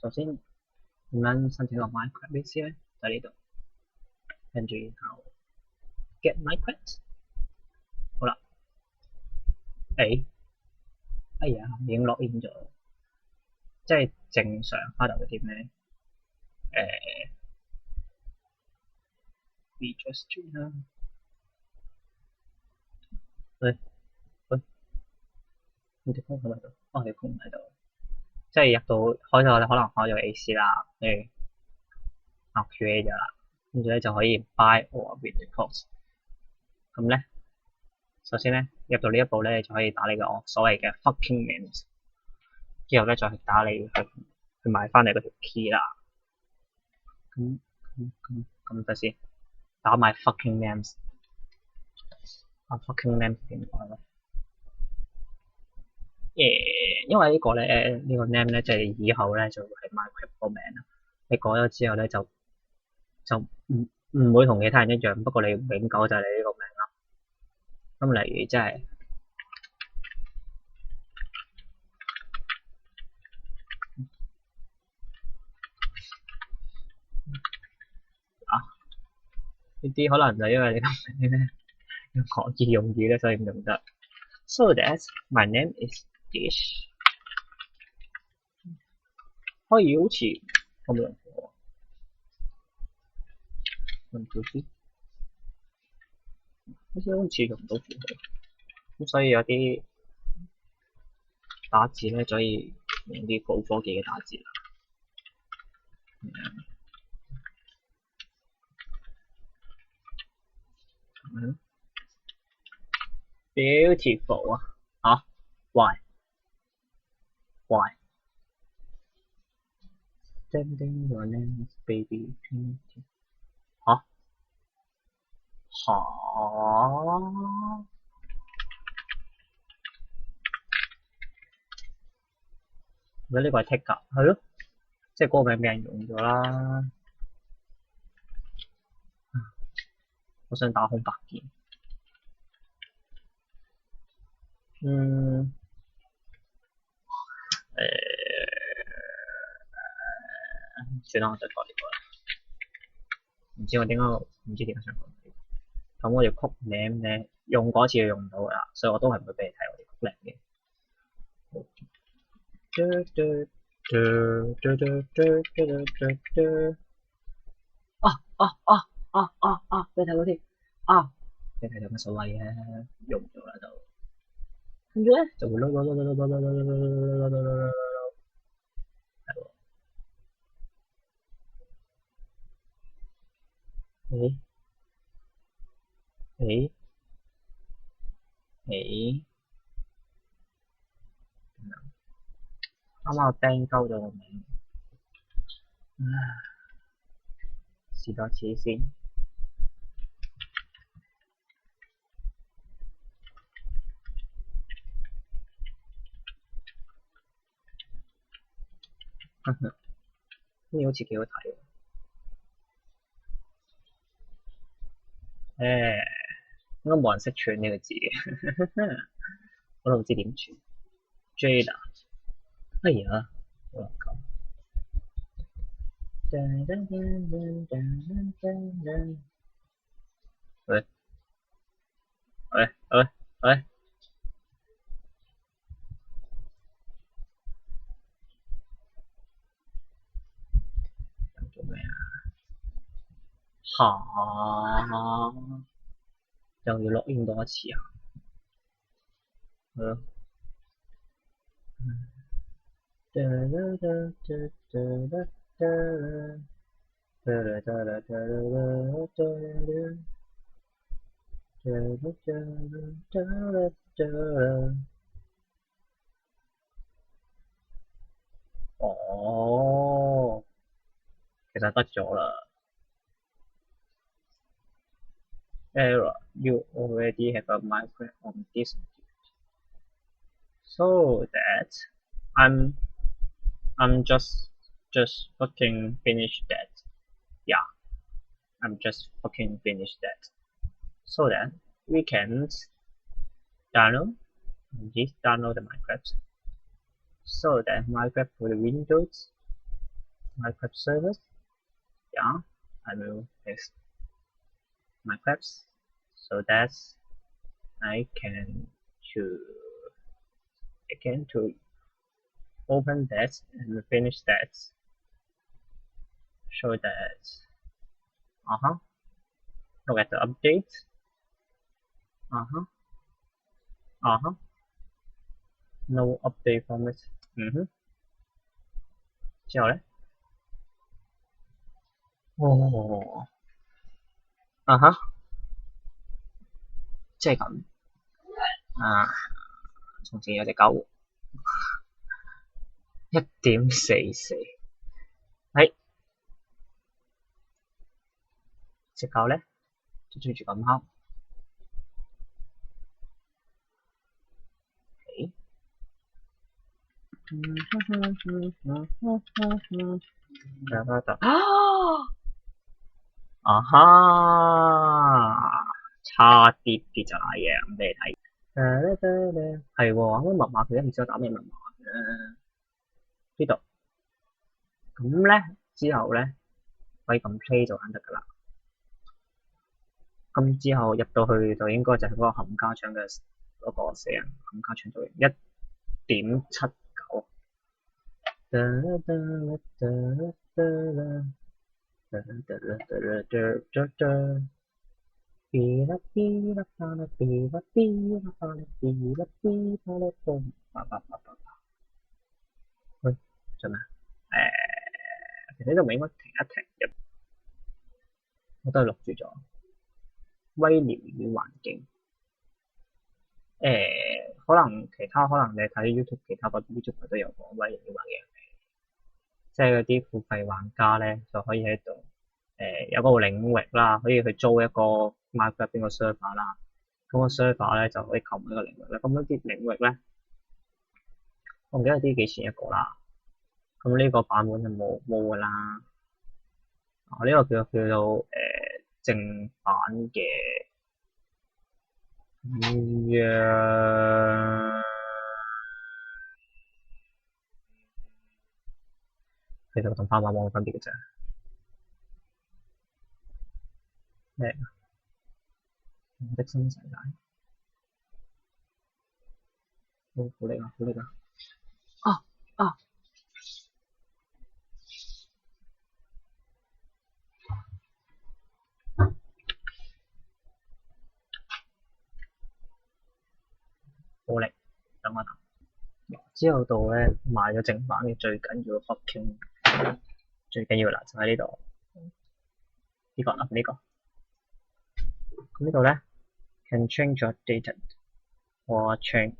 首先點樣申請個 Minecraft base 咧？就喺呢度，跟住然後 get Minecraft。好啦，哎呀，已經 login 咗，即係正常開頭嗰啲咩register 啦。喂，你條 code 喺度？哦，條 code 唔喺度。即係入到開咗，你可能開咗 AC 啦，跟住 create 咗啦，跟住咧就可以 buy or read the code。咁咧，首先咧入到呢一步咧，你就可以打你個所謂嘅 fucking names，之後咧再去打你去買翻你嗰條 key 啦。咁等先，打埋 fucking names。fucking names 點講咧？因為呢個咧呢個 name 咧，即係以後咧就會係 Minecraft 個名啦。你改咗之後咧就唔會同其他人一樣，不過你永久就係你呢個名啦。咁例如即係呢啲可能就因為你個名咧要可以用語咧，所以唔用得。So that my name is Dish。可以好似我冇用過，用到啲，好似用唔到符號，咁所以有啲打字咧，就可以用啲高科技嘅打字啦。Beautiful 啊！Why？ Sending your name baby 嚇如果呢個係 tick 㗎，係咯，即係嗰個名俾人用咗啦。我想打空白鍵。算啦，我再改呢個啦。唔知點解想改呢個。咁我條曲名咧用嗰次就用唔到㗎啦，所以我都係唔會俾你睇我條曲名嘅。俾你睇到先俾你睇到乜所謂啊？用咗啦就，跟住咧就會啱啱我釘鳩咗個名，試多次先。呢好似幾好睇喎。應該冇人識串呢個字嘅，我都唔知點串。Jada，哎呀，好難講。喂，做咩啊？又要落印多一次啊？係咯。哦，其實得咗啦。Error, you already have a Minecraft on this, so that I'm just fucking finish that. Yeah, I'm just fucking finish that. So that we can download the Minecraft. So that Minecraft for the Windows, Minecraft servers, yeah, I will test Minecraft so that I can to to open that and finish that so that look at the update uh huh no update from it 之後咧哦即係咁啊從前有隻狗1.44係隻狗咧就追住咁敲差啲跌就瀨嘢咁俾你睇。係喎，啱啱密碼佢都唔知我打咩密碼嘅呢度。咁咧之後咧可以咁 play 就玩得㗎啦。咁之後入到去就應該就係嗰個冚家搶嘅嗰個死人冚家搶到1.79。喂，做咩？其實呢度咪應該停一停，我都係錄住咗。威廉與環境，可能其他可能你睇 YouTube 其他個 YouTube 都有講威廉與環境，即係嗰啲付費玩家咧就可以喺度有個領域啦，可以去租一個 Minecraft 邊個 server 啦，咁個 server 咧就可以購買一個領域啦。咁一啲領域咧，我唔記得啲幾錢一個啦。咁呢個版本就冇㗎啦。呢個叫做正版嘅其實同翻版冇分別嘅啫。咩？我的新世界，好叻啊！好叻啊！啊！好叻，等我等。之後到咧買咗正版嘅最緊要嘅 fucking 最緊要啦，就喺呢度呢個啦，呢個。咁呢度咧 can change your data or change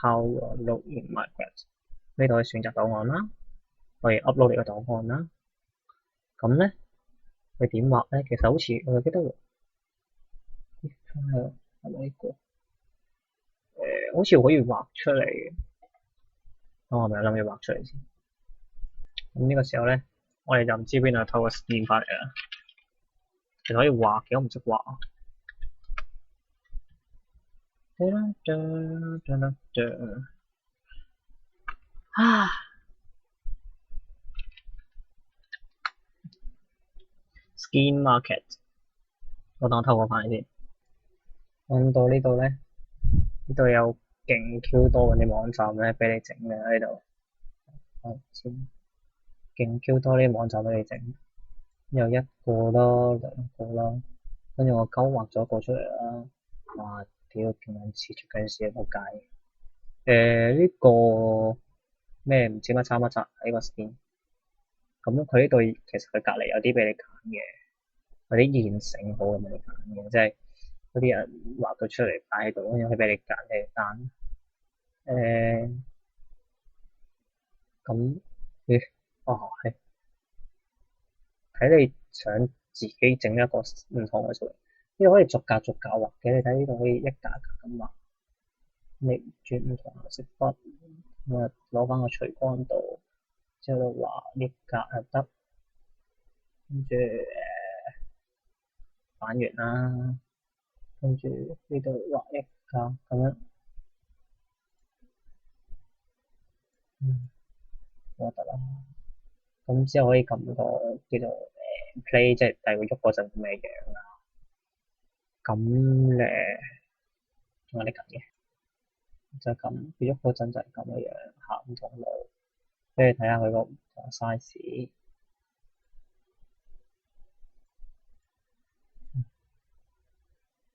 how you load in Minecraft。呢度可以選擇檔案啦，可以 upload 你個檔案啦。咁咧佢點畫咧？其實好似我記得喎，係咪呢個？好似可以畫出嚟嘅。我係咪諗住畫出嚟先？咁呢個時候咧，我哋就唔知邊度偷個 skin 翻嚟啦。其實可以畫嘅，我唔識畫啊。Skin Market，我等我偷個翻嚟先。咁到呢度咧，呢度有勁 Q 多嗰啲網站咧俾你整嘅喺度。勁 Q 多啲網站俾你整，有一個啦，兩個啦，跟住我勾畫咗一個出嚟啦。哇！屌，勁撚似出緊事啊！仆街。呢個咩唔知乜叉乜叉呢個 skin，咁佢呢度其實佢隔離有啲俾你揀嘅，有啲現成好咁俾你揀嘅，即係嗰啲人畫到出嚟擺喺度，跟住佢俾你揀你揀。咁係睇你想自己整一個唔同嘅出嚟，呢度可以逐格逐格畫嘅，你睇呢度可以一格格咁畫，你轉唔同顏色筆，咁啊攞翻個錘光度，之後就畫呢格就得，跟住反完啦，跟住呢度畫一格咁樣，我得啦。咁之後可以撳個叫做play，即係睇佢喐嗰陣咩樣啦。咁仲有啲緊嘅，就係咁，佢喐嗰陣就係咁嘅樣，行唔同路，跟住睇下佢個唔同 size。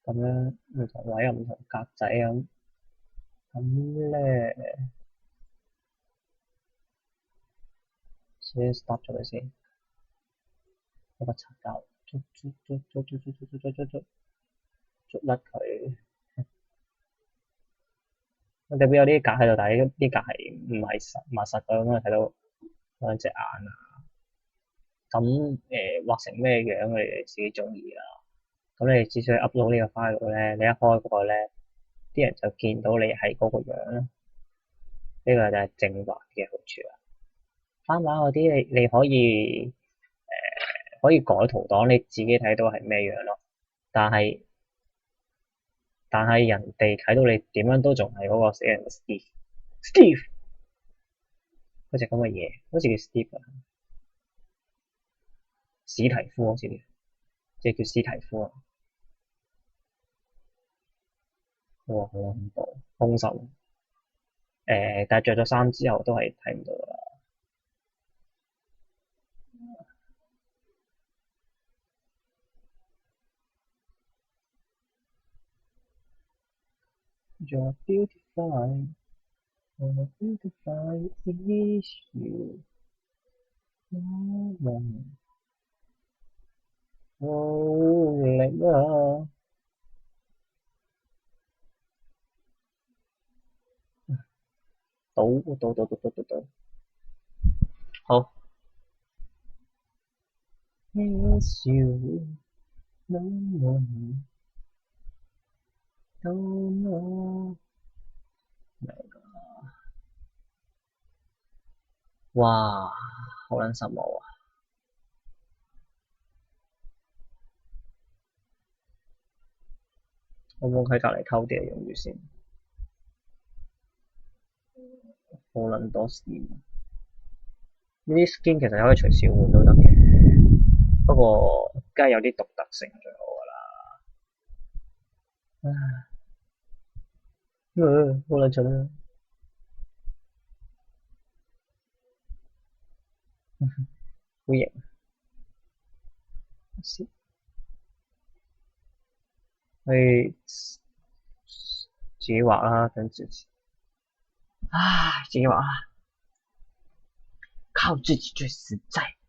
咁樣唔同位有唔同格仔咁，咁先 stop 咗佢先，嗰個擦膠捽甩佢。我哋會有啲格喺度，但係啲格係唔係密實嘅，咁啊睇到兩隻眼啊。咁畫成咩樣你哋自己中意啦。咁你只需要 upload 呢個 file 咧，你一開嗰個咧，啲人就見到你係嗰個樣啦。呢個就係正版嘅好處啦。翻版嗰啲你可以可以改圖檔，你自己睇到係咩樣咯。但係人哋睇到你點樣都仲係嗰個死人 Steve 嗰隻咁嘅嘢，好似叫 Steve 啊，史提夫好似叫，即係叫史提夫啊。哇，好恐怖，兇手。但係着咗衫之後都係睇唔到㗎啦。You're beautiful, you're beautiful is you. 好力啊！倒，好。Miss you, no more, no more。哇，好撚實冇啊！我冇喺隔離偷啲嚟用住先，好撚多 skin。呢啲 skin 其實可以隨時換都得嘅，不過梗係有啲獨特性最好㗎啦。好撚蠢啊！好型，可以自己畫啦，等自己。唉，自己畫啦，靠自己最實在。